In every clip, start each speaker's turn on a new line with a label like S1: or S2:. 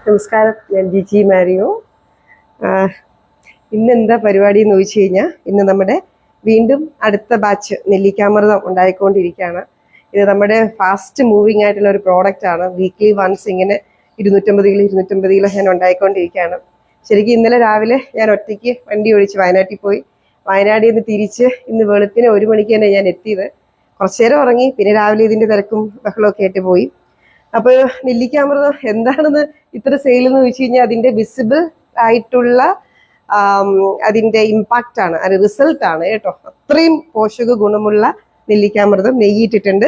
S1: നമസ്കാരം, ഞാൻ ജിജി മാരിയോ. ഇന്ന് എന്താ പരിപാടി എന്ന് ചോദിച്ചു കഴിഞ്ഞാൽ, ഇന്ന് നമ്മുടെ വീണ്ടും അടുത്ത ബാച്ച് നെല്ലിക്കാമൃതം ഉണ്ടായിക്കൊണ്ടിരിക്കുകയാണ്. ഇത് നമ്മുടെ ഫാസ്റ്റ് മൂവിങ് ആയിട്ടുള്ള ഒരു പ്രോഡക്റ്റ് ആണ്. വീക്ക്ലി വൺസ് ഇങ്ങനെ 250 കിലോ ഞാൻ ഉണ്ടായിക്കൊണ്ടിരിക്കുകയാണ്. ശരിക്കും ഇന്നലെ രാവിലെ ഞാൻ ഒറ്റയ്ക്ക് വണ്ടി ഓടിച്ച് വയനാട്ടിൽ പോയി. വയനാട്ടിൽ നിന്ന് തിരിച്ച് ഇന്ന് വെളുപ്പിന് 1 മണിക്ക് തന്നെ ഞാൻ എത്തിയത്. കുറച്ചു നേരം ഉറങ്ങി, പിന്നെ രാവിലെ ഇതിന്റെ തിരക്കും ബഹളമൊക്കെ ആയിട്ട് പോയി. അപ്പോൾ നെല്ലിക്കാമൃതം എന്താണെന്ന് ഇത്ര സെയിൽ എന്ന് ചോദിച്ചു കഴിഞ്ഞാൽ, അതിന്റെ വിസിബിൾ ആയിട്ടുള്ള അതിന്റെ ഇമ്പാക്റ്റ് ആണ്, അത് റിസൾട്ട് ആണ് കേട്ടോ. അത്രയും പോഷക ഗുണമുള്ള നെല്ലിക്കാമൃതം. നെയ്യിട്ടിട്ടുണ്ട്.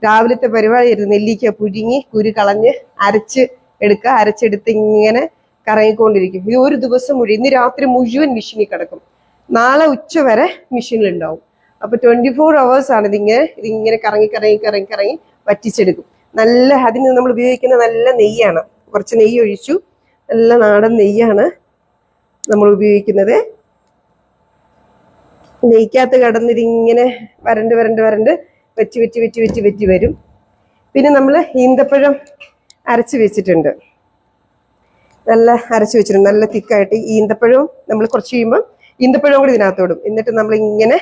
S1: രാവിലത്തെ പരിപാടിയായിരുന്നു. നെല്ലിക്ക പുഴുങ്ങി കുരു കളഞ്ഞ് അരച്ചെടുത്ത് ഇങ്ങനെ കറങ്ങിക്കൊണ്ടിരിക്കും. ഇത് ഒരു ദിവസം മുഴുവൻ, ഇന്ന് രാത്രി മുഴുവൻ മെഷീനിൽ കിടക്കും. നാളെ ഉച്ച വരെ മെഷീനിലുണ്ടാവും. അപ്പൊ 24 hours ആണ് ഇതിങ്ങനെ കറങ്ങി വറ്റിച്ചെടുക്കും. അതിന് നമ്മൾ ഉപയോഗിക്കുന്ന നല്ല നെയ്യാണ്. കുറച്ച് നെയ്യ് ഒഴിച്ചു. നല്ല നാടൻ നെയ്യാണ് നമ്മൾ ഉപയോഗിക്കുന്നത്. നെയ്ക്കകത്ത് കടന്നിതിങ്ങനെ വരണ്ട് വെച്ച് വരും. പിന്നെ നമ്മൾ ഈന്തപ്പഴം അരച്ച് വെച്ചിട്ടുണ്ട്. നല്ല തിക്കായിട്ട് ഈന്തപ്പഴവും നമ്മൾ കുറച്ച് കഴിയുമ്പോൾ ഈന്തപ്പഴവും കൂടി ഇതിനകത്തോടും. എന്നിട്ട് നമ്മൾ ഇങ്ങനെ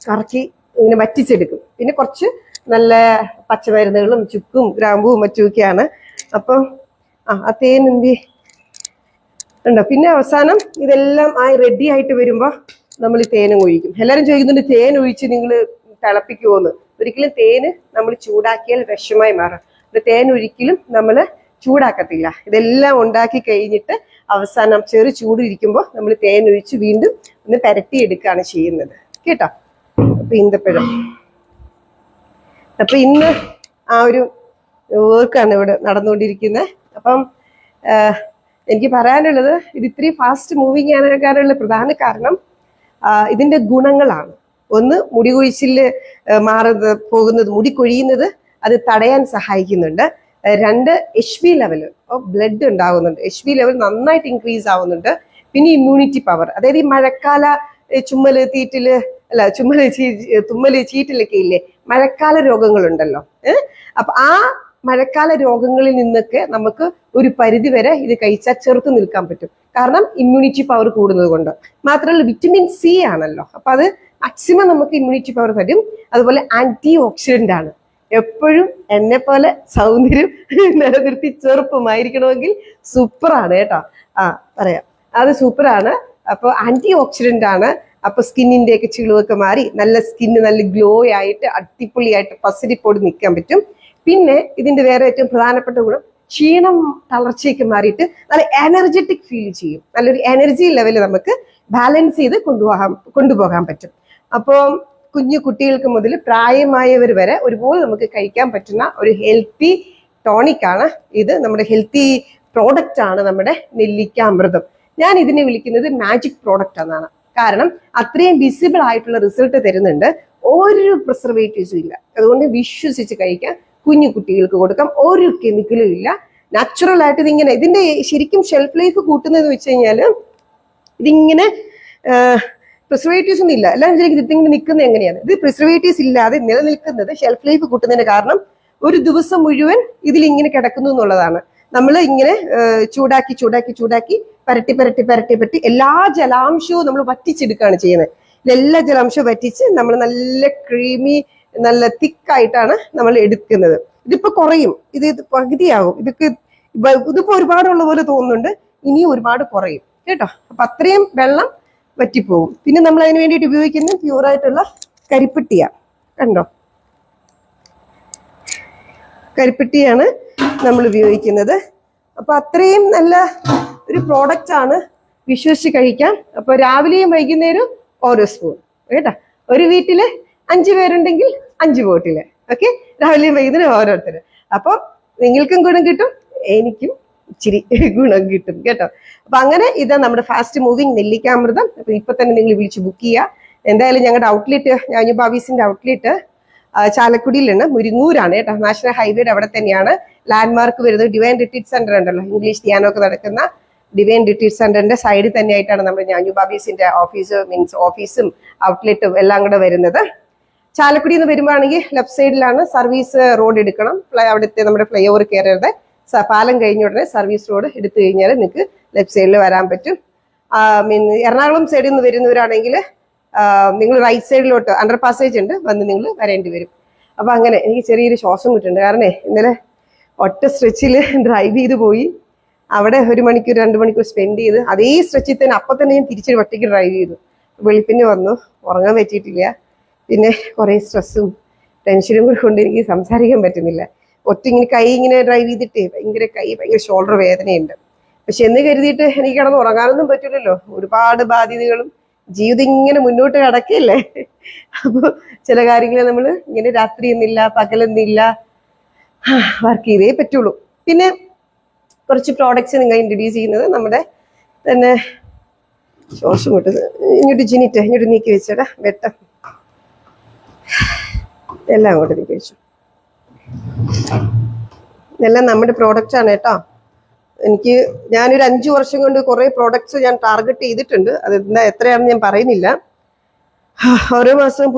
S1: കറക്കി ഇങ്ങനെ വറ്റിച്ചെടുക്കും. പിന്നെ കുറച്ച് നല്ല പച്ചമരുന്നുകളും ചുക്കും ഗ്രാമ്പുവും മറ്റുമൊക്കെയാണ്. അപ്പം ആ തേൻ എന്തി ഉണ്ടോ. പിന്നെ അവസാനം ഇതെല്ലാം റെഡി ആയിട്ട് വരുമ്പോൾ നമ്മൾ ഈ തേനും ഒഴിക്കും. എല്ലാവരും ചോദിക്കുന്നുണ്ട്, തേൻ ഒഴിച്ച് നിങ്ങൾ തിളപ്പിക്കുമോന്ന്. ഒരിക്കലും തേന് നമ്മൾ ചൂടാക്കിയാൽ വിഷമായി മാറും. തേൻ ഒരിക്കലും നമ്മൾ ചൂടാക്കത്തില്ല. ഇതെല്ലാം ഉണ്ടാക്കി കഴിഞ്ഞിട്ട് അവസാനം ചെറു ചൂട് ഇരിക്കുമ്പോൾ നമ്മൾ തേൻ ഒഴിച്ച് വീണ്ടും ഒന്ന് പുരട്ടിയെടുക്കുകയാണ് ചെയ്യുന്നത് കേട്ടോ. അപ്പൊ ഈന്തപ്പഴം, അപ്പൊ ഇന്ന് ആ ഒരു വർക്കാണ് ഇവിടെ നടന്നുകൊണ്ടിരിക്കുന്നത്. അപ്പം എനിക്ക് പറയാനുള്ളത്, ഇത് ഇത്രയും ഫാസ്റ്റ് മൂവിങ് ആകാനുള്ള പ്രധാന കാരണം ഇതിന്റെ ഗുണങ്ങളാണ്. ഒന്ന്, മുടി കൊഴിച്ചില് പോകുന്നത്, മുടി കൊഴിയുന്നത് അത് തടയാൻ സഹായിക്കുന്നുണ്ട്. 2, HB ലെവല് ബ്ലഡ് ഉണ്ടാകുന്നുണ്ട്. HB ലെവൽ നന്നായിട്ട് ഇൻക്രീസ് ആവുന്നുണ്ട്. പിന്നെ ഇമ്മ്യൂണിറ്റി പവർ, അതായത് ഈ മഴക്കാല തുമ്മല് ചീറ്റിലൊക്കെ ഇല്ലേ, മഴക്കാല രോഗങ്ങളുണ്ടല്ലോ. അപ്പൊ ആ മഴക്കാല രോഗങ്ങളിൽ നിന്നൊക്കെ നമുക്ക് ഒരു പരിധി വരെ ഇത് കഴിച്ചാൽ ചെറുത്ത് നിൽക്കാൻ പറ്റും. കാരണം ഇമ്മ്യൂണിറ്റി പവർ കൂടുന്നത് കൊണ്ട്. മാത്രമല്ല വിറ്റമിൻ സി ആണല്ലോ. അപ്പൊ അത് മാക്സിമം നമുക്ക് ഇമ്മ്യൂണിറ്റി പവർ തരും. അതുപോലെ ആന്റി ഓക്സിഡന്റ് ആണ്. എപ്പോഴും എന്നെ പോലെ സൗന്ദര്യം നിലനിർത്തി ചെറുപ്പമായിരിക്കണമെങ്കിൽ സൂപ്പറാണ് കേട്ടോ. പറയാം, അത് സൂപ്പറാണ്. അപ്പൊ ആന്റി ഓക്സിഡന്റ് ആണ്. അപ്പൊ സ്കിന്നിന്റെ ഒക്കെ ചിളിവൊക്കെ മാറി നല്ല സ്കിന്ന് നല്ല ഗ്ലോ ആയിട്ട് അടിപൊളിയായിട്ട് പസിരിപ്പോട് നിൽക്കാൻ പറ്റും. പിന്നെ ഇതിന്റെ വേറെ ഏറ്റവും പ്രധാനപ്പെട്ട ഗുണം, ക്ഷീണം തളർച്ചയൊക്കെ മാറിയിട്ട് നല്ല എനർജറ്റിക് ഫീൽ ചെയ്യും. നല്ലൊരു എനർജി ലെവൽ നമുക്ക് ബാലൻസ് ചെയ്ത് കൊണ്ടുപോകാൻ പറ്റും. അപ്പോൾ കുഞ്ഞു കുട്ടികൾക്ക് മുതൽ പ്രായമായവർ വരെ ഒരുപോലെ നമുക്ക് കഴിക്കാൻ പറ്റുന്ന ഒരു ഹെൽത്തി ടോണിക് ആണ് ഇത്. നമ്മുടെ ഹെൽത്തി പ്രോഡക്റ്റ് ആണ് നമ്മുടെ നെല്ലിക്കാമൃതം. ഞാൻ ഇതിനെ വിളിക്കുന്നത് മാജിക് പ്രോഡക്റ്റ് എന്നാണ്. കാരണം അത്രയും വിസിബിൾ ആയിട്ടുള്ള റിസൾട്ട് തരുന്നുണ്ട്. ഒരു പ്രിസർവേറ്റീവ്സും ഇല്ല. അതുകൊണ്ട് വിശ്വസിച്ച് കഴിക്കാൻ, കുഞ്ഞു കുട്ടികൾക്ക് കൊടുക്കാം. ഒരു കെമിക്കലും ഇല്ല. നാച്ചുറൽ ആയിട്ട് ഇതിന്റെ ശരിക്കും ഷെൽഫ് ലൈഫ് കൂട്ടുന്നതെന്ന് വെച്ച് കഴിഞ്ഞാല്, ഇതിങ്ങനെ പ്രിസർവേറ്റീവ്സ് ഒന്നും ഇല്ല. എല്ലാം ഇതിങ്ങനെ നിൽക്കുന്നത് എങ്ങനെയാണ്? ഇത് പ്രിസർവേറ്റീവ്സ് ഇല്ലാതെ നിലനിൽക്കുന്നത് ഷെൽഫ് ലൈഫ് കൂട്ടുന്നതിന് കാരണം ഒരു ദിവസം മുഴുവൻ ഇതിലിങ്ങനെ കിടക്കുന്നു എന്നുള്ളതാണ്. നമ്മൾ ഇങ്ങനെ ചൂടാക്കി പരട്ടി എല്ലാ ജലാംശവും നമ്മൾ വറ്റിച്ചെടുക്കുകയാണ് ചെയ്യുന്നത്. എല്ലാ ജലാംശവും വറ്റിച്ച് നമ്മൾ നല്ല ക്രീമി, നല്ല തിക്കായിട്ടാണ് നമ്മൾ എടുക്കുന്നത്. ഇതിപ്പോ കുറയും, ഇത് പകുതിയാകും. ഇതിപ്പോ ഒരുപാടുള്ള പോലെ തോന്നുന്നുണ്ട്. ഇനിയും ഒരുപാട് കുറയും കേട്ടോ. അപ്പൊ അത്രയും വെള്ളം വറ്റിപ്പോകും. പിന്നെ നമ്മൾ അതിന് വേണ്ടിയിട്ട് ഉപയോഗിക്കുന്ന പ്യൂറായിട്ടുള്ള കരിപ്പെട്ടിയാണ്. കണ്ടോ, കരിപ്പെട്ടിയാണ് നമ്മൾ ഉപയോഗിക്കുന്നത്. അപ്പൊ അത്രയും നല്ല ഒരു പ്രോഡക്റ്റ് ആണ്. വിശ്വസിച്ച് കഴിക്കാം. അപ്പൊ രാവിലെയും വൈകുന്നേരവും ഓരോ സ്പൂൺ കേട്ടോ. ഒരു വീട്ടില് 5 പേരുണ്ടെങ്കിൽ 5 ബോട്ടില്. ഓക്കെ, രാവിലെയും വൈകുന്നേരം ഓരോരുത്തര്. അപ്പൊ നിങ്ങൾക്കും ഗുണം കിട്ടും, എനിക്കും ഇച്ചിരി ഗുണം കിട്ടും കേട്ടോ. അപ്പൊ അങ്ങനെ ഇതാ നമ്മുടെ ഫാസ്റ്റ് മൂവിങ് നെല്ലിക്കാമൃതം. അപ്പൊ ഇപ്പൊ തന്നെ നിങ്ങൾ വിളിച്ച് ബുക്ക് ചെയ്യുക. എന്തായാലും ഞങ്ങളുടെ ഔട്ട്ലെറ്റ്, ഞാനുബാബീസിന്റെ ഔട്ട്ലെറ്റ് ചാലക്കുടിയിലാണ്, മുരിങ്ങൂരാണ് കേട്ടോ. നാഷണൽ ഹൈവേയുടെ അവിടെ തന്നെയാണ്. ലാൻഡ്മാർക്ക് വരുന്നത് ഡിവൈൻ റിട്രീറ്റ് സെന്റർ ഉണ്ടല്ലോ, ഇംഗ്ലീഷ് ധ്യാനമൊക്കെ നടക്കുന്ന ഡിവൈൻ റിട്രീറ്റ് സെന്ററിന്റെ സൈഡിൽ തന്നെയായിട്ടാണ് നമ്മുടെ ഞാനുബാബീസിന്റെ ഓഫീസും ഔട്ട്ലെറ്റും എല്ലാം കൂടെ വരുന്നത്. ചാലക്കുടി നിന്ന് വരുമ്പോഴാണെങ്കിൽ ലെഫ്റ്റ് സൈഡിലാണ്. സർവീസ് റോഡ് എടുക്കണം. അവിടുത്തെ നമ്മുടെ ഫ്ലൈ ഓവർ കയറരുത്. പാലം കഴിഞ്ഞ ഉടനെ സർവീസ് റോഡ് എടുത്തു കഴിഞ്ഞാൽ നിങ്ങൾക്ക് ലെഫ്റ്റ് സൈഡിൽ വരാൻ പറ്റും. എറണാകുളം സൈഡിൽ നിന്ന് വരുന്നവരാണെങ്കിൽ നിങ്ങൾ റൈറ്റ് സൈഡിലോട്ട് അണ്ടർ പാസേജ് ഉണ്ട്, വന്ന് നിങ്ങൾ വരേണ്ടി വരും. അപ്പൊ അങ്ങനെ എനിക്ക് ചെറിയൊരു ശ്വാസം കിട്ടുന്നുണ്ട്. കാരണം ഇന്നലെ ഒറ്റ സ്ട്രെച്ചിൽ ഡ്രൈവ് ചെയ്ത് പോയി, അവിടെ 1 മണിക്കൂർ 2 മണിക്കൂർ സ്പെൻഡ് ചെയ്ത് അതേ സ്ട്രെച്ചിൽ തന്നെ അപ്പം തന്നെ ഞാൻ തിരിച്ചൊരു ഒറ്റയ്ക്ക് ഡ്രൈവ് ചെയ്തു. വെളുപ്പിന് വന്നു, ഉറങ്ങാൻ പറ്റിയിട്ടില്ല. പിന്നെ കുറേ സ്ട്രെസ്സും ടെൻഷനും കൂടെ കൊണ്ട് എനിക്ക് സംസാരിക്കാൻ പറ്റുന്നില്ല. ഇങ്ങനെ കൈ ഇങ്ങനെ ഡ്രൈവ് ചെയ്തിട്ടേ ഭയങ്കര ഷോൾഡർ വേദനയുണ്ട്. പക്ഷെ എന്ന് കരുതിയിട്ട് എനിക്ക് കിടന്ന് ഉറങ്ങാനൊന്നും പറ്റില്ലല്ലോ. ഒരുപാട് ബാധ്യതകളും ജീവിതം ഇങ്ങനെ മുന്നോട്ട് കിടക്കല്ലേ. അപ്പോൾ ചില കാര്യങ്ങൾ നമ്മൾ ഇങ്ങനെ രാത്രി എന്നില്ല പകലെന്നില്ല വർക്ക് ചെയ്തേ പറ്റുള്ളൂ. പിന്നെ കുറച്ച് പ്രോഡക്ട്സ് നിങ്ങൾ ഇൻട്രൊഡ്യൂസ് ചെയ്യുന്നത് നമ്മുടെ തന്നെ ശ്വാസം വിട്ടത് ഇങ്ങോട്ട് നീക്കി വെച്ചടാ വെട്ടം എല്ലാം അങ്ങോട്ട് നീക്കി വെച്ചു. ഇതെല്ലാം നമ്മുടെ പ്രോഡക്റ്റ് ആണ് കേട്ടോ. ഞാനൊരു 5 വർഷം കൊണ്ട് കുറെ പ്രോഡക്ട്സ് ഞാൻ ടാർഗറ്റ് ചെയ്തിട്ടുണ്ട്. അതെന്താ എത്രയാണെന്ന് ഞാൻ പറയുന്നില്ല. ഓരോ മാസവും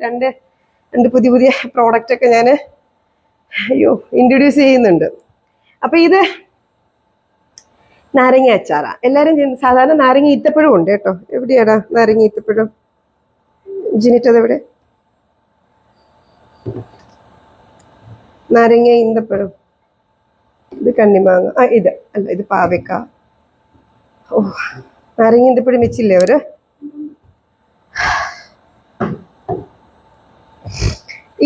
S1: രണ്ട് പുതിയ പ്രോഡക്റ്റ് ഒക്കെ ഞാൻ ഇൻട്രൊഡ്യൂസ് ചെയ്യുന്നുണ്ട്. അപ്പൊ ഇത് നാരങ്ങ അച്ചാറാ. എല്ലാരും സാധാരണ നാരങ്ങ ഈത്തപ്പഴം ഉണ്ട് കേട്ടോ. എവിടെയാടാ നാരങ്ങ ഈത്തപ്പഴം? ജിനിറ്റത് എവിടെ? നാരങ്ങ ഈന്തപ്പഴം, ഇത് കണ്ണിമാങ്ങ, ഇത് അല്ല, ഇത് പാവയ്ക്ക. നാരങ്ങ ഈന്തപ്പഴം വെച്ചില്ലേ അവര്?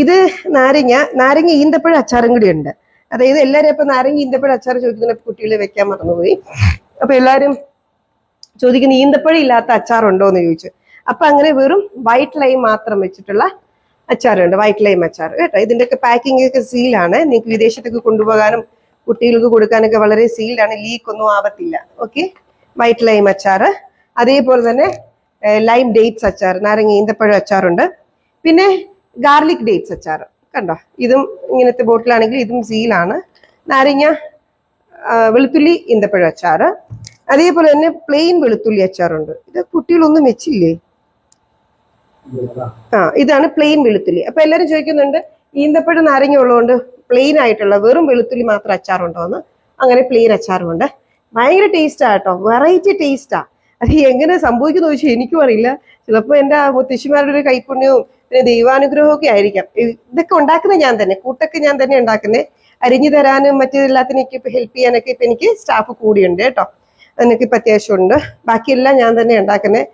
S1: ഇത് നാരങ്ങ ഈന്തപ്പഴം അച്ചാറും കൂടി ഉണ്ട്. അതായത് എല്ലാവരും ഇപ്പൊ നാരങ്ങ ഈന്തപ്പഴം അച്ചാർ ചോദിക്കുന്ന കുട്ടികളെ വെക്കാൻ മറന്നുപോയി. അപ്പൊ എല്ലാരും ചോദിക്കുന്ന ഈന്തപ്പഴം ഇല്ലാത്ത അച്ചാറുണ്ടോ എന്ന് ചോദിച്ചു. അപ്പൊ അങ്ങനെ വെറും വൈറ്റ് ലൈം മാത്രം വെച്ചിട്ടുള്ള അച്ചാറുണ്ട്, വൈറ്റ് ലൈം അച്ചാർ കേട്ടോ. ഇതിന്റെയൊക്കെ പാക്കിംഗ് ഒക്കെ സീലാണ്. നിങ്ങൾക്ക് വിദേശത്തേക്ക് കൊണ്ടുപോകാനും കുട്ടികൾക്ക് കൊടുക്കാനൊക്കെ വളരെ സീൽഡാണ്, ലീക്ക് ഒന്നും ആവത്തില്ല. ഓക്കെ, വൈറ്റ് ലൈം അച്ചാർ. അതേപോലെ തന്നെ ലൈം ഡേറ്റ്സ് അച്ചാർ, നാരങ്ങ ഈന്തപ്പഴം അച്ചാറുണ്ട്. പിന്നെ ഗാർലിക് ഡേറ്റ്സ് അച്ചാർ കണ്ടോ, ഇതും ഇങ്ങനത്തെ ബോട്ടിലാണെങ്കിൽ ഇതും സീലാണ്. നാരങ്ങ വെളുത്തുള്ളി ഈന്തപ്പഴം അച്ചാർ. അതേപോലെ തന്നെ പ്ലെയിൻ വെളുത്തുള്ളി അച്ചാറുണ്ട്. ഇത് കുട്ടികളൊന്നും വെച്ചില്ലേ? ഇതാണ് പ്ലെയിൻ വെളുത്തുള്ളി. അപ്പൊ എല്ലാരും ചോദിക്കുന്നുണ്ട് ഈന്തപ്പഴം നാരങ്ങ ഉള്ളതുകൊണ്ട് പ്ലെയിൻ ആയിട്ടുള്ള വെറും വെളുത്തുള്ളി മാത്രം അച്ചാറുണ്ടോ എന്ന്. അങ്ങനെ പ്ലെയിൻ അച്ചാറുമുണ്ട്. ഭയങ്കര ടേസ്റ്റാ കേട്ടോ, വെറൈറ്റി ടേസ്റ്റാ. അത് എങ്ങനെ സംഭവിക്കുന്നു ചോദിച്ചാൽ എനിക്കും അറിയില്ല. ചിലപ്പോൾ എൻ്റെ മുത്തശ്ശിമാരുടെ ഒരു കൈപ്പുണ്യവും പിന്നെ ദൈവാനുഗ്രഹവും ഒക്കെ ആയിരിക്കാം. ഇതൊക്കെ ഉണ്ടാക്കുന്നത് ഞാൻ തന്നെ, കൂട്ടൊക്കെ ഞാൻ തന്നെ ഉണ്ടാക്കുന്നത്. അരിഞ്ഞു തരാനും മറ്റെല്ലാത്തിനൊക്കെ ഇപ്പൊ ഹെൽപ്പ് ചെയ്യാനൊക്കെ ഇപ്പൊ എനിക്ക് സ്റ്റാഫ് കൂടിയുണ്ട് കേട്ടോ. അതിനൊക്കെ ഇപ്പൊ അത്യാവശ്യമുണ്ട്. ബാക്കിയെല്ലാം ഞാൻ തന്നെ ഉണ്ടാക്കുന്നത്.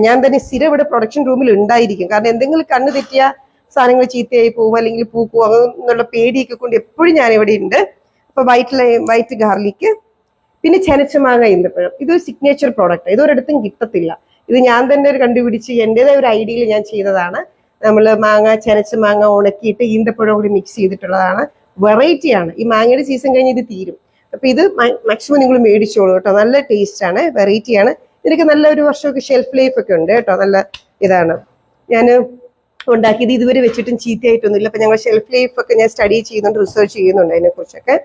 S1: ഞാൻ തന്നെ സ്ഥിരം ഇവിടെ പ്രൊഡക്ഷൻ റൂമിൽ ഉണ്ടായിരിക്കും. കാരണം എന്തെങ്കിലും കണ്ണ് തെറ്റിയ സാധനങ്ങൾ ചീത്തയായി പോകും, അല്ലെങ്കിൽ പൂക്കും, അങ്ങനെയുള്ള പേടിയൊക്കെ കൊണ്ട് എപ്പോഴും ഞാൻ ഇവിടെ ഉണ്ട്. അപ്പൊ വൈറ്റ് ഗാർലിക്ക്, പിന്നെ ചെനച്ചമാങ്ങ ഈന്തപ്പഴം. ഇതൊരു സിഗ്നേച്ചർ പ്രോഡക്റ്റ്, ഇതൊരിടത്തും കിട്ടത്തില്ല. ഇത് ഞാൻ തന്നെ ഒരു കണ്ടുപിടിച്ച് എൻ്റെതായ ഒരു ഐഡിയയിൽ ഞാൻ ചെയ്തതാണ്. നമ്മൾ ചെനച്ച മാങ്ങ ഉണക്കിയിട്ട് ഈന്തപ്പഴം കൂടി മിക്സ് ചെയ്തിട്ടുള്ളതാണ്. വെറൈറ്റിയാണ്. ഈ മാങ്ങയുടെ സീസൺ കഴിഞ്ഞ് ഇത് തീരും. അപ്പൊ ഇത് മാക്സിമം നിങ്ങൾ മേടിച്ചോളൂ കേട്ടോ. നല്ല ടേസ്റ്റ് ആണ്, വെറൈറ്റിയാണ്. ഇതിനൊക്കെ നല്ല ഒരു വർഷമൊക്കെ ഷെൽഫ് ലൈഫ് ഒക്കെ ഉണ്ട് കേട്ടോ. നല്ല ഇതാണ്. ഞാൻ ഉണ്ടാക്കിയത് ഇതുവരെ വെച്ചിട്ടും ചീത്തയായിട്ടൊന്നുമില്ല. അപ്പൊ ഞങ്ങൾ ഷെൽഫ് ലൈഫ് ഒക്കെ ഞാൻ സ്റ്റഡി ചെയ്യുന്നുണ്ട്, റിസർച്ച് ചെയ്യുന്നുണ്ട് അതിനെ കുറിച്ചൊക്കെ.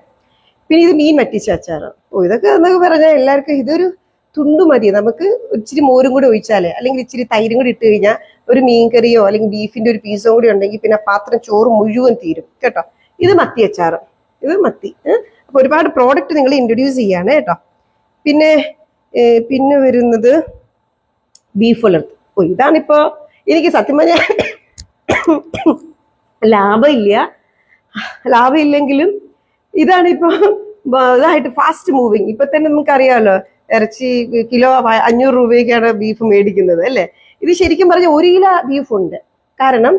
S1: പിന്നെ ഇത് മീൻ വറ്റിച്ച അച്ചാറ്. ഇതൊക്കെ എന്നൊക്കെ പറഞ്ഞാൽ എല്ലാവർക്കും ഇതൊരു തുണ്ടു മതി. നമുക്ക് ഇച്ചിരി മോരും കൂടി ഒഴിച്ചാലേ, അല്ലെങ്കിൽ ഇച്ചിരി തൈരും കൂടി ഇട്ട് കഴിഞ്ഞാൽ ഒരു മീൻ കറിയോ അല്ലെങ്കിൽ ബീഫിന്റെ ഒരു പീസോ കൂടി ഉണ്ടെങ്കിൽ പിന്നെ പാത്രം ചോറ് മുഴുവൻ തീരും കേട്ടോ. ഇത് മത്തി അച്ചാറ്, ഇത് മത്തി. അപ്പൊ ഒരുപാട് പ്രോഡക്റ്റ് നിങ്ങൾ ഇൻട്രൊഡ്യൂസ് ചെയ്യാണ് കേട്ടോ. പിന്നെ വരുന്നത് ബീഫ് വളർത്ത്. ഇതാണിപ്പോ എനിക്ക് സത്യം പറഞ്ഞാൽ ലാഭമില്ലെങ്കിലും ഇതാണിപ്പോ ഇതായിട്ട് ഫാസ്റ്റ് മൂവിങ്. ഇപ്പൊ തന്നെ നമുക്കറിയാമല്ലോ, ഇറച്ചി കിലോ 500 രൂപയ്ക്കാണ് ബീഫ് മേടിക്കുന്നത് അല്ലേ. ഇത് ശരിക്കും പറഞ്ഞ 1 കിലോ ബീഫ് ഉണ്ട്. കാരണം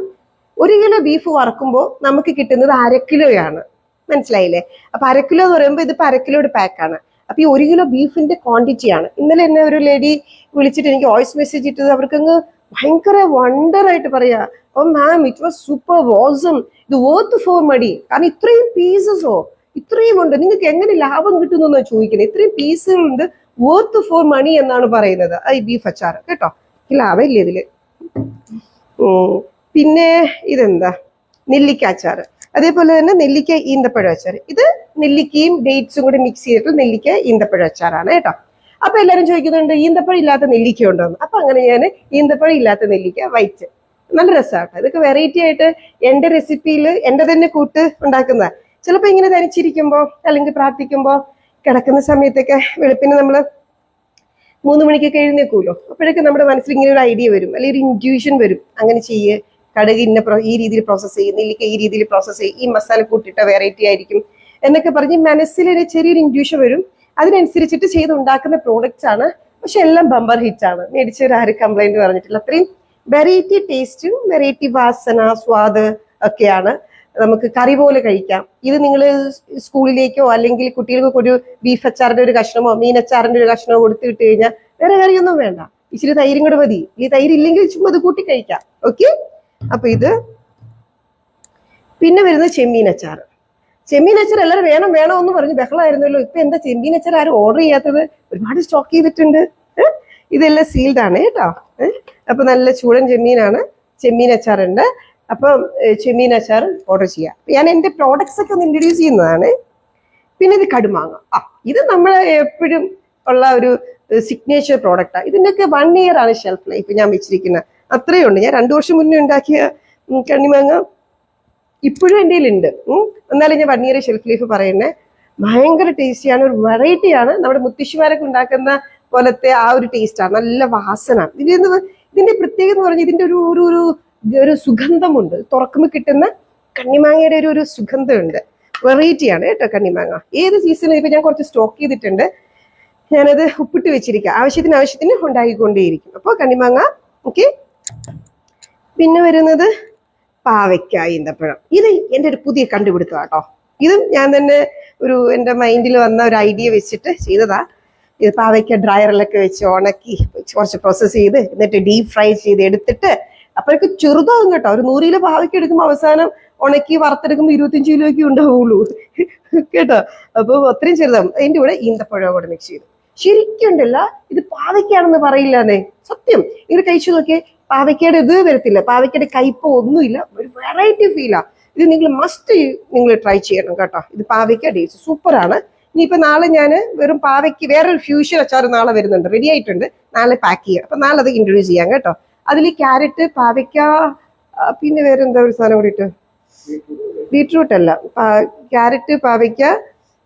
S1: 1 കിലോ ബീഫ് വറക്കുമ്പോൾ നമുക്ക് കിട്ടുന്നത് 1/2 കിലോയാണ്. മനസ്സിലായില്ലേ? അപ്പൊ 1/2 കിലോ എന്ന് പറയുമ്പോൾ ഇതിപ്പോ 1/2 കിലോയുടെ പാക്കാണ്. അപ്പൊ ഈ 1 കിലോ ബീഫിന്റെ ക്വാണ്ടിറ്റിയാണ്. ഇന്നലെ എന്നെ ഒരു ലേഡി വിളിച്ചിട്ട് എനിക്ക് വോയിസ് മെസ്സേജ് ഇട്ടത് അവർക്കങ്ങ് ഭയങ്കര വണ്ടർ ആയിട്ട് പറയാ, ഓ മാം ഇറ്റ് വാസ് സൂപ്പർ ഓസം, ഇത് വർത്ത് ഫോർ മണി. കാരണം ഇത്രയും പീസസോ ഇത്രയും ഉണ്ട്, നിങ്ങൾക്ക് എങ്ങനെ ലാഭം കിട്ടുന്നു ചോദിക്കുന്നത്. ഇത്രയും പീസുകളുണ്ട്, വർത്ത് ഫോർ മണി എന്നാണ് പറയുന്നത് ഈ ബീഫ് അച്ചാർ കേട്ടോ. ലാഭമില്ല ഇതില്. പിന്നെ ഇതെന്താ, നെല്ലിക്ക അച്ചാർ. അതേപോലെ തന്നെ നെല്ലിക്ക ഈന്തപ്പഴം അച്ചാർ. ഇത് നെല്ലിക്കയും ഡേറ്റ്സും കൂടി മിക്സ് ചെയ്തിട്ട് നെല്ലിക്ക ഈന്തപ്പഴം അച്ചാറാണ് കേട്ടോ. അപ്പൊ എല്ലാരും ചോദിക്കുന്നുണ്ട് ഈന്തപ്പഴം ഇല്ലാത്ത നെല്ലിക്ക ഉണ്ടോന്ന്. അപ്പൊ അങ്ങനെ ഞാൻ ഈന്തപ്പഴം ഇല്ലാത്ത നെല്ലിക്ക വൈറ്റ്, നല്ല രസമാണ്. ഇതൊക്കെ വെറൈറ്റി ആയിട്ട് എന്റെ റെസിപ്പിയിൽ എന്റെ തന്നെ കൂട്ട് ഉണ്ടാക്കുന്ന. ചിലപ്പോൾ ഇങ്ങനെ ധരിച്ചിരിക്കുമ്പോൾ അല്ലെങ്കിൽ പ്രാർത്ഥിക്കുമ്പോൾ കിടക്കുന്ന സമയത്തൊക്കെ വെളുപ്പിന് നമ്മൾ 3 മണിക്കൊക്കെ എഴുന്നേക്കുമല്ലോ, അപ്പോഴൊക്കെ നമ്മുടെ മനസ്സിൽ ഇങ്ങനെ ഒരു ഐഡിയ വരും, അല്ലെങ്കിൽ ഒരു ഇൻറ്റ്യൂഷൻ വരും. അങ്ങനെ ചെയ്യ്, കടുക് ഈ രീതിയിൽ പ്രോസസ്സ് ചെയ്യും, നെല്ലിക്ക ഈ രീതിയിൽ പ്രോസസ്സ് ചെയ്യും, ഈ മസാല കൂട്ടിട്ട വെറൈറ്റി ആയിരിക്കും എന്നൊക്കെ പറഞ്ഞ് മനസ്സിലൊരു ചെറിയൊരു ഇൻറ്റ്യൂഷൻ വരും. അതിനനുസരിച്ചിട്ട് ചെയ്തുണ്ടാക്കുന്ന പ്രോഡക്റ്റ്സ് ആണ്. പക്ഷെ എല്ലാം ബമ്പർ ഹിറ്റ് ആണ്. മേടിച്ചവരാരും കംപ്ലൈന്റ് പറഞ്ഞിട്ടില്ല. അത്രയും വെറൈറ്റി ടേസ്റ്റും വെറൈറ്റി വാസന സ്വാദ് ഒക്കെയാണ്. നമുക്ക് കറി പോലെ കഴിക്കാം. ഇത് നിങ്ങൾ സ്കൂളിലേക്കോ അല്ലെങ്കിൽ കുട്ടികൾക്ക് ഒരു ബീഫ് അച്ചാറിന്റെ ഒരു കഷ്ണമോ മീനച്ചാറിന്റെ ഒരു കഷ്ണമോ കൊടുത്തു വിട്ട് കഴിഞ്ഞാൽ വേറെ കറിയൊന്നും വേണ്ട, ഇച്ചിരി തൈരും കൂടെ മതി. ഈ തൈര് ഇല്ലെങ്കിൽ ചുമ്മാ അത് കൂട്ടി കഴിക്കാം. ഓക്കെ, അപ്പൊ ഇത് പിന്നെ വരുന്നത് ചെമ്മീൻ അച്ചാർ. ചെമ്മീൻ അച്ചാർ എല്ലാവരും വേണം വേണം എന്ന് പറഞ്ഞ് ബഹളമായിരുന്നല്ലോ. ഇപ്പൊ എന്താ ചെമ്മീൻ അച്ചാർ ആരും ഓർഡർ ചെയ്യാത്തത്? ഒരുപാട് സ്റ്റോക്ക് ചെയ്തിട്ടുണ്ട്. ഇതെല്ലാം സീൽഡ് ആണ് കേട്ടോ. അപ്പൊ നല്ല ചൂടൻ ചെമ്മീനാണ്. ചെമ്മീൻ അച്ചാറുണ്ട്. അപ്പം ചെമ്മീൻ അച്ചാർ ഓർഡർ ചെയ്യാം. ഞാൻ എൻ്റെ പ്രോഡക്ട്സ് ഒക്കെ ഒന്ന് ഇൻട്രൊഡ്യൂസ് ചെയ്യുന്നതാണ്. പിന്നെ ഇത് കടുമാങ്ങ. ഇത് നമ്മൾ എപ്പോഴും ഉള്ള ഒരു സിഗ്നേച്ചർ പ്രോഡക്റ്റാണ്. ഇതിൻ്റെയൊക്കെ 1 year ആണ് ഷെൽഫ് ലൈഫ് ഞാൻ വെച്ചിരിക്കുന്നത്. അത്രയേ ഉണ്ട്. ഞാൻ 2 വർഷം മുന്നേ ഉണ്ടാക്കിയ കണ്ണിമാങ്ങ ഇപ്പോഴും എൻ്റെ കയ്യിലുണ്ട്. എന്നാലും ഞാൻ 1 year ഷെൽഫ് ലൈഫ് പറയുന്നത്. ഭയങ്കര ടേസ്റ്റിയാണ്, ഒരു വെറൈറ്റിയാണ്. നമ്മുടെ മുത്തശ്ശിമാരൊക്കെ ഉണ്ടാക്കുന്ന പോലത്തെ ആ ഒരു ടേസ്റ്റാണ്. നല്ല വാസന. ഇതിന്റെ പ്രത്യേകത എന്ന് പറഞ്ഞാൽ ഇതിന്റെ ഒരു സുഗന്ധമുണ്ട്. തുറക്കുമ്പോൾ കിട്ടുന്ന കണ്ണിമാങ്ങയുടെ ഒരു സുഗന്ധമുണ്ട്. വെറൈറ്റിയാണ് കേട്ടോ കണ്ണിമാങ്ങ. ഏത് സീസണിൽ ഇപ്പൊ ഞാൻ കുറച്ച് സ്റ്റോക്ക് ചെയ്തിട്ടുണ്ട്. ഞാനത് ഉപ്പിട്ട് വെച്ചിരിക്കാം. ആവശ്യത്തിന് ഉണ്ടാക്കിക്കൊണ്ടേയിരിക്കും. അപ്പോൾ കണ്ണിമാങ്ങ. ഓക്കെ, പിന്നെ വരുന്നത് പാവയ്ക്ക ഈന്തപ്പഴം. ഇത് എൻ്റെ ഒരു പുതിയ കണ്ടുപിടുത്തം കേട്ടോ. ഇതും ഞാൻ തന്നെ എൻ്റെ മൈൻഡിൽ വന്ന ഒരു ഐഡിയ വെച്ചിട്ട് ചെയ്തതാ. ഇത് പാവയ്ക്ക ഡ്രയറിലൊക്കെ വെച്ച് ഉണക്കി കുറച്ച് പ്രോസസ്സ് ചെയ്ത് എന്നിട്ട് ഡീപ് ഫ്രൈ ചെയ്ത് എടുത്തിട്ട് അപ്പോഴൊക്കെ ചെറുതാകും കേട്ടോ. ഒരു 100 കിലോ പാവയ്ക്ക എടുക്കുമ്പോൾ അവസാനം ഉണക്കി വറുത്തെടുക്കുമ്പോൾ 25 കിലോയ്ക്ക് ഉണ്ടാവുള്ളൂ കേട്ടോ. അപ്പോൾ അത്രയും ചെറുതാകും. അതിൻ്റെ കൂടെ ഈന്തപ്പഴം കൂടെ മിക്സ് ചെയ്തു. ശരിക്കും ഉണ്ടല്ല, ഇത് പാവയ്ക്കാണെന്ന് പറയില്ലാന്നേ, സത്യം. ഇത് കഴിച്ചു നോക്കിയേ, പാവയ്ക്കയുടെ ഇത് വരത്തില്ല, പാവയ്ക്കയുടെ കയ്പോ ഒന്നുമില്ല. ഒരു വെറൈറ്റി ഫീലാ. ഇത് നിങ്ങൾ ട്രൈ ചെയ്യണം കേട്ടോ. ഇത് പാവയ്ക്ക ടേസ്റ്റ് സൂപ്പറാണ്. ഇനിയിപ്പോ നാളെ ഞാൻ വെറും പാവയ്ക്ക് വേറൊരു ഫ്യൂഷൻ അച്ചാർ നാളെ വരുന്നുണ്ട്, റെഡി ആയിട്ടുണ്ട്. നാളെ പാക്ക് ചെയ്യാം. അപ്പൊ നാളെ അത് ഇൻട്രൊഡ്യൂസ് ചെയ്യാം കേട്ടോ. അതിൽ ക്യാരറ്റ്, പാവയ്ക്ക, പിന്നെ വേറെ എന്താ ഒരു സാധനം കൂടിയിട്ട്, ബീട്രൂട്ട് അല്ല, ക്യാരറ്റ്, പാവയ്ക്ക,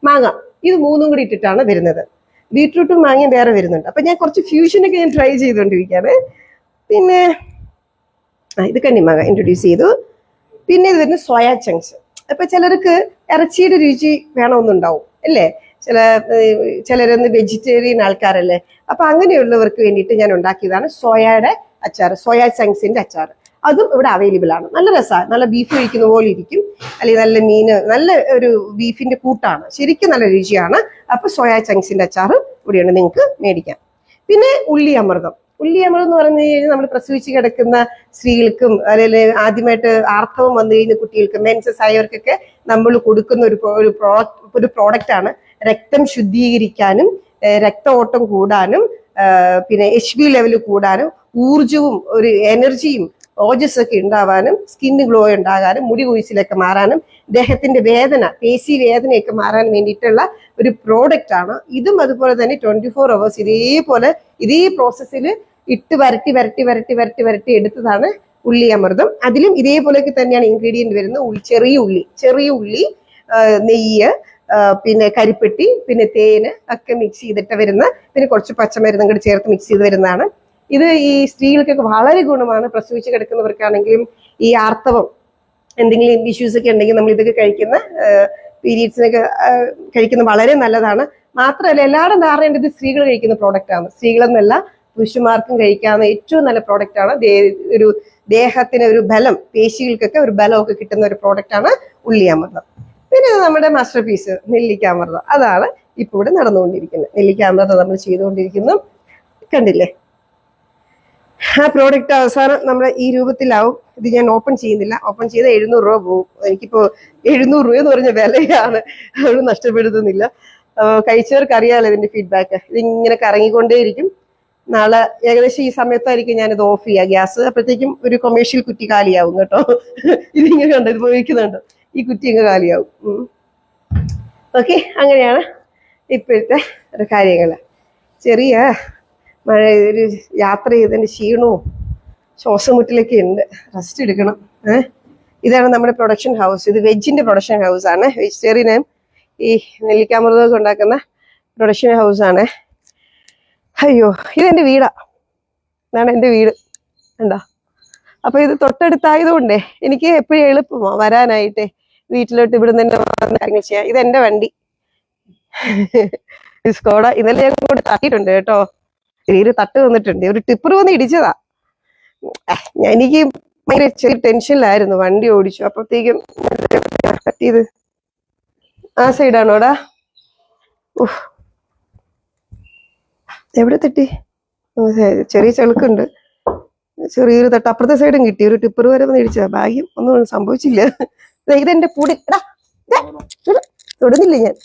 S1: മാങ്ങ, ഇത് 3ഉം കൂടി ഇട്ടിട്ടാണ് വരുന്നത്. ബീട്രൂട്ടും മാങ്ങയും വേറെ വരുന്നുണ്ട്. അപ്പൊ ഞാൻ കുറച്ച് ഫ്യൂഷനൊക്കെ ഞാൻ ട്രൈ ചെയ്തുകൊണ്ടിരിക്കുകയാണ്. പിന്നെ ഇത് കണ്ണിമാങ്ങ ഇൻട്രൊഡ്യൂസ് ചെയ്തു. പിന്നെ ഇത് വരുന്നത് സോയാ ചങ്ക്സ്. അപ്പൊ ചിലർക്ക് ഇറച്ചിയുടെ രുചി വേണമെന്നുണ്ടാവും അല്ലേ, ചിലരൊന്ന് വെജിറ്റേറിയൻ ആൾക്കാരല്ലേ. അപ്പൊ അങ്ങനെയുള്ളവർക്ക് വേണ്ടിയിട്ട് ഞാൻ ഉണ്ടാക്കിയതാണ് സോയയുടെ അച്ചാർ, സോയാ ചങ്ക്സിന്റെ അച്ചാർ. അതും ഇവിടെ അവൈലബിൾ ആണ്. നല്ല രസമാണ്. നല്ല ബീഫ് കഴിക്കുന്ന പോലെ ഇരിക്കും, അല്ലെങ്കിൽ നല്ല മീന്, നല്ല ഒരു ബീഫിന്റെ കൂട്ടാണ്. ശരിക്കും നല്ല രുചിയാണ്. അപ്പൊ സോയാ ചങ്ക്സിന്റെ അച്ചാർ ഇവിടെയാണ്, നിങ്ങൾക്ക് മേടിക്കാം. പിന്നെ ഉള്ളി അമൃതം. ഉള്ളി അമൃതം എന്ന് പറഞ്ഞു കഴിഞ്ഞാൽ നമ്മൾ പ്രസവിച്ച് കിടക്കുന്ന സ്ത്രീകൾക്കും അല്ലെങ്കിൽ ആദ്യമായിട്ട് ആർത്തവം വന്നു കഴിഞ്ഞ കുട്ടികൾക്കും മെൻസസ് ആയവർക്കൊക്കെ നമ്മൾ കൊടുക്കുന്ന ഒരു പ്രോഡക്റ്റ് ആണ്. രക്തം ശുദ്ധീകരിക്കാനും രക്ത ഓട്ടം കൂടാനും പിന്നെ HB ലെവൽ കൂടാനും ഊർജവും ഒരു എനർജിയും ഓജസ്സൊക്കെ ഉണ്ടാവാനും സ്കിന്ന് ഗ്ലോ ഉണ്ടാകാനും മുടി കൊഴിച്ചിലൊക്കെ മാറാനും ദേഹത്തിന്റെ വേദന, പേശി വേദനയൊക്കെ മാറാൻ വേണ്ടിയിട്ടുള്ള ഒരു പ്രോഡക്റ്റ് ആണ്. ഇതും അതുപോലെ തന്നെ 24 hours ഇതേപോലെ ഇതേ പ്രോസസ്സിൽ ഇട്ട് വരട്ടി എടുത്തതാണ് ഉള്ളി അമൃതം. അതിലും ഇതേപോലെയൊക്കെ തന്നെയാണ് ഇൻഗ്രീഡിയന്റ് വരുന്നത്. ചെറിയ ഉള്ളി, നെയ്യ്, പിന്നെ കരിപ്പെട്ടി, പിന്നെ തേന് ഒക്കെ മിക്സ് ചെയ്തിട്ട് വരുന്ന, പിന്നെ കുറച്ച് പച്ചമരുന്നും കൂടി ചേർത്ത് മിക്സ് ചെയ്ത് വരുന്നതാണ്. ഇത് ഈ സ്ത്രീകൾക്കൊക്കെ വളരെ ഗുണമാണ്. പ്രസവിച്ച് കിടക്കുന്നവർക്കാണെങ്കിലും ഈ ആർത്തവം എന്തെങ്കിലും ഇഷ്യൂസ് ഒക്കെ ഉണ്ടെങ്കിൽ നമ്മൾ ഇതൊക്കെ പീരീഡ്സിനൊക്കെ കഴിക്കുന്ന വളരെ നല്ലതാണ്. മാത്രമല്ല എല്ലാവരും ധാരണേണ്ടത് സ്ത്രീകൾ കഴിക്കുന്ന പ്രോഡക്റ്റ് ആണ്. സ്ത്രീകളെന്നല്ല, പുരുഷന്മാർക്കും കഴിക്കാവുന്ന ഏറ്റവും നല്ല പ്രോഡക്റ്റ് ആണ്. ഒരു ദേഹത്തിന് ഒരു ബലം, പേശികൾക്കൊക്കെ ഒരു ബലമൊക്കെ കിട്ടുന്ന ഒരു പ്രോഡക്റ്റ് ആണ് ഉള്ളിയാമൃതം. പിന്നെ നമ്മുടെ മാസ്റ്റർ പീസ് നെല്ലിക്കാമൃതം. അതാണ് ഇപ്പോൾ ഇവിടെ നടന്നുകൊണ്ടിരിക്കുന്നത്. നെല്ലിക്കാമൃതം നമ്മൾ ചെയ്തുകൊണ്ടിരിക്കുന്നു. കണ്ടില്ലേ, ആ പ്രോഡക്റ്റ് അവസാനം നമ്മുടെ ഈ രൂപത്തിലാവും. ഇത് ഞാൻ ഓപ്പൺ ചെയ്യുന്നില്ല. ഓപ്പൺ ചെയ്ത് 700 രൂപ പോകും. എനിക്കിപ്പോ 700 രൂപ എന്ന് പറഞ്ഞ വിലയാണ്, അത് നഷ്ടപ്പെടുത്തുന്നില്ല. കഴിച്ചവർക്ക് അറിയാമല്ലോ ഇതിന്റെ ഫീഡ്ബാക്ക്. ഇതിങ്ങനെ കറങ്ങിക്കൊണ്ടേയിരിക്കും. നാളെ ഏകദേശം ഈ സമയത്തായിരിക്കും ഞാനിത് ഓഫ് ചെയ്യുക ഗ്യാസ്. അപ്പോഴത്തേക്കും ഒരു കൊമേഴ്ഷ്യൽ കുറ്റി കാലിയാവും കേട്ടോ. ഇതിങ്ങനെ കണ്ടോ, ഇത് ഉപയോഗിക്കുന്നുണ്ടോ, ഈ കുറ്റി അങ്ങ് കാലിയാവും. ഓക്കെ, അങ്ങനെയാണ് ഇപ്പോഴത്തെ ഒരു കാര്യങ്ങൾ. ചെറിയ മഴ, ഒരു യാത്ര ചെയ്തതിന്റെ ക്ഷീണവും ശ്വാസം മുട്ടലൊക്കെ ഉണ്ട്. റെസ്റ്റ് എടുക്കണം. ഇതാണ് നമ്മുടെ പ്രൊഡക്ഷൻ ഹൗസ്. ഇത് വെജിന്റെ പ്രൊഡക്ഷൻ ഹൗസ് ആണ്. വെജിറ്റേറിയനും ഈ നെല്ലിക്കാമൃതമൊക്കെ ഉണ്ടാക്കുന്ന പ്രൊഡക്ഷൻ ഹൗസ് ആണ്. അയ്യോ, ഇതെന്റെ വീടാ. ഇതാണ് എന്റെ വീട്, കണ്ടോ? അപ്പൊ ഇത് തൊട്ടടുത്തായതുകൊണ്ടേ എനിക്ക് എപ്പോഴും എളുപ്പമാ വരാനായിട്ടേ. വീട്ടിലോട്ട് ഇവിടുന്ന് തന്നെ കാര്യങ്ങൾ ചെയ്യാം. ഇതെന്റെ വണ്ടി സ്കോഡ. ഇന്നലെ ഞാൻ കൂടെ തട്ടിയിട്ടുണ്ട് കേട്ടോ. ഇതിൽ തട്ട് വന്നിട്ടുണ്ട്. ഒരു ടിപ്പർ വന്ന് ഇടിച്ചതാ. എനിക്ക് ഭയങ്കര ചെറിയ ടെൻഷനിലായിരുന്നു. വണ്ടി ഓടിച്ചു അപ്പത്തേക്കും പറ്റിയത്. ആ സൈഡാണോടാ? എവിടെ തട്ടി? ചെറിയ ചെളുക്കുണ്ട്, ചെറിയൊരു തട്ട്. അപ്പുറത്തെ സൈഡും കിട്ടി. ഒരു ടിപ്പർ വരെ വന്ന് ഇടിച്ചതാ. ഭാഗ്യം ഒന്നും സംഭവിച്ചില്ല. ഇതെന്റെ കൂടെ തൊടുന്നില്ല ഞാൻ.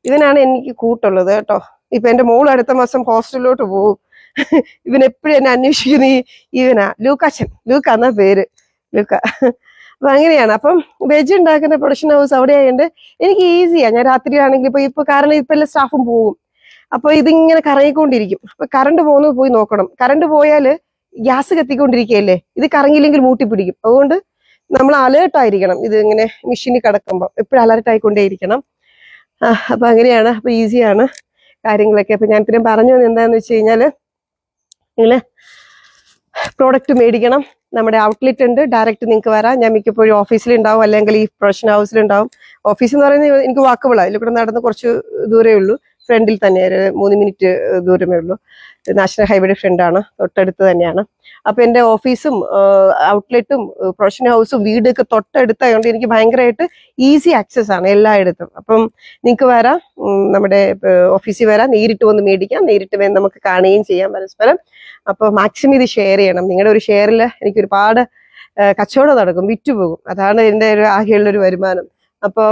S1: ഇവനാണ് എനിക്ക് കൂട്ടുള്ളത് കേട്ടോ. ഇപ്പൊ എന്റെ മോള് അടുത്ത മാസം ഹോസ്റ്റലിലോട്ട് പോകും. ഇവനെപ്പോഴും എന്നെ അന്വേഷിക്കുന്ന ഇവനാ ലൂക്കാച്ചൻ. ലൂക്ക എന്നാ പേര്, ലൂക്ക. അപ്പൊ അങ്ങനെയാണ്. അപ്പം വെജ് ഉണ്ടാക്കുന്ന പ്രൊഡക്ഷൻ ഹൗസ് അവിടെ ആയതുകൊണ്ട് എനിക്ക് ഈസിയാ. ഞാൻ രാത്രിയാണെങ്കിൽ ഇപ്പൊ കാരണം ഇപ്പൊ എല്ലാ സ്റ്റാഫും പോകും. അപ്പൊ ഇതിങ്ങനെ കറങ്ങിക്കൊണ്ടിരിക്കും. അപ്പൊ കറണ്ട് പോകുന്നത് പോയി നോക്കണം. കറണ്ട് പോയാല് ഗ്യാസ് കത്തിക്കൊണ്ടിരിക്കുകയല്ലേ, ഇത് കറങ്ങിയില്ലെങ്കിൽ മൂട്ടിപ്പിടിക്കും. അതുകൊണ്ട് നമ്മൾ അലേർട്ട് ആയിരിക്കണം. ഇത് ഇങ്ങനെ മെഷീനിൽ കിടക്കുമ്പോൾ എപ്പോഴും അലർട്ട് ആയിക്കൊണ്ടേയിരിക്കണം. അപ്പൊ അങ്ങനെയാണ്. അപ്പൊ ഈസിയാണ് കാര്യങ്ങളൊക്കെ. അപ്പൊ ഞാൻ പിന്നെ പറഞ്ഞു എന്താന്ന് വെച്ച് കഴിഞ്ഞാല്, നിങ്ങള് പ്രോഡക്റ്റ് മേടിക്കണം. നമ്മുടെ ഔട്ട്ലെറ്റ് ഉണ്ട്, ഡയറക്റ്റ് നിങ്ങൾക്ക് വരാം. ഞാൻ മിക്കപ്പോഴും ഓഫീസിലുണ്ടാവും, അല്ലെങ്കിൽ ഈ പ്രൊഡക്ഷൻ ഹൗസിലുണ്ടാവും. ഓഫീസ് എന്ന് പറയുന്നത് എനിക്ക് വാക്കബിളാണ്. ഇതിൽ കൂടെ നടന്ന് കുറച്ച് ദൂരമേ ഉള്ളൂ. ഫ്രണ്ടിൽ തന്നെ, ഒരു 3 മിനിറ്റ് ദൂരമേ ഉള്ളൂ. നാഷണൽ ഹൈവേയുടെ ഫ്രണ്ടാണ്, തൊട്ടടുത്ത് തന്നെയാണ്. അപ്പൊ എന്റെ ഓഫീസും ഔട്ട്ലെറ്റും പ്രൊഡക്ഷൻ ഹൗസും വീടൊക്കെ തൊട്ടടുത്തായതുകൊണ്ട് എനിക്ക് ഭയങ്കരമായിട്ട് ഈസി ആക്സസ് ആണ് എല്ലായിടത്തും. അപ്പം നിങ്ങൾക്ക് വരാം, നമ്മുടെ ഓഫീസിൽ വരാം, നേരിട്ട് വന്ന് മേടിക്കാം. നേരിട്ട് വേണം നമുക്ക് കാണുകയും ചെയ്യാം പരസ്പരം. അപ്പൊ മാക്സിമം ഇത് ഷെയർ ചെയ്യണം. നിങ്ങളുടെ ഒരു ഷെയറിൽ എനിക്ക് ഒരുപാട് കച്ചവടം നടക്കും, വിറ്റുപോകും. അതാണ് എൻ്റെ ഒരു ആകെയുള്ളൊരു വരുമാനം. അപ്പോൾ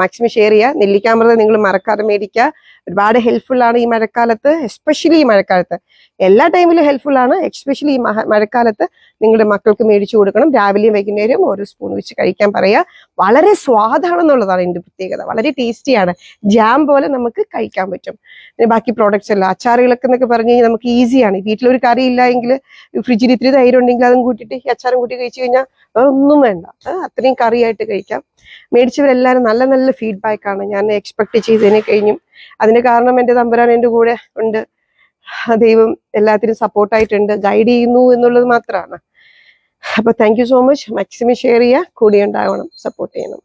S1: മാക്സിമം ഷെയർ ചെയ്യുക. നെല്ലിക്കാമൃതം നിങ്ങൾ മറക്കാതെ മേടിക്കുക. ഒരുപാട് ഹെൽപ്ഫുൾ ആണ് ഈ മഴക്കാലത്ത്, എസ്പെഷ്യലി ഈ മഴക്കാലത്ത്. എല്ലാ ടൈമിലും ഹെൽപ്ഫുൾ ആണ്, എസ്പെഷ്യലി ഈ മഴക്കാലത്ത് നിങ്ങളുടെ മക്കൾക്ക് മേടിച്ചു കൊടുക്കണം. രാവിലെയും വൈകുന്നേരവും ഓരോ സ്പൂൺ വെച്ച് കഴിക്കാൻ പറയുക. വളരെ സ്വാദാണെന്നുള്ളതാണ് ഇതിന്റെ പ്രത്യേകത. വളരെ ടേസ്റ്റിയാണ്. ജാം പോലെ നമുക്ക് കഴിക്കാൻ പറ്റും. പിന്നെ ബാക്കി പ്രോഡക്ട്സ് എല്ലാം, അച്ചാറുകളൊക്കെ എന്നൊക്കെ പറഞ്ഞു കഴിഞ്ഞാൽ നമുക്ക് ഈസിയാണ്. വീട്ടിലൊരു കറി ഇല്ല എങ്കിൽ ഫ്രിഡ്ജിൽ ഇത്തിരി തൈര് ഉണ്ടെങ്കിൽ അതും കൂട്ടിയിട്ട് ഈ അച്ചാറും കൂട്ടി കഴിച്ചു കഴിഞ്ഞാൽ ഒന്നും വേണ്ട, അത്രയും കറിയായിട്ട് കഴിക്കാം. മേടിച്ചവരെല്ലാവരും നല്ല നല്ല ഫീഡ്ബാക്കാണ് ഞാൻ എക്സ്പെക്ട് ചെയ്തതിനെ കഴിഞ്ഞും. അതിന് കാരണം എൻ്റെ തമ്പുരാൻ എൻ്റെ കൂടെ ഉണ്ട്. ദൈവം എല്ലാത്തിനും സപ്പോർട്ടായിട്ടുണ്ട്, ഗൈഡ് ചെയ്യുന്നു എന്നുള്ളത് മാത്രമാണ്. അപ്പൊ thank you so much. Maximum share ചെയ്യുക, കൂടെ ഉണ്ടാവണം, സപ്പോർട്ട് ചെയ്യണം.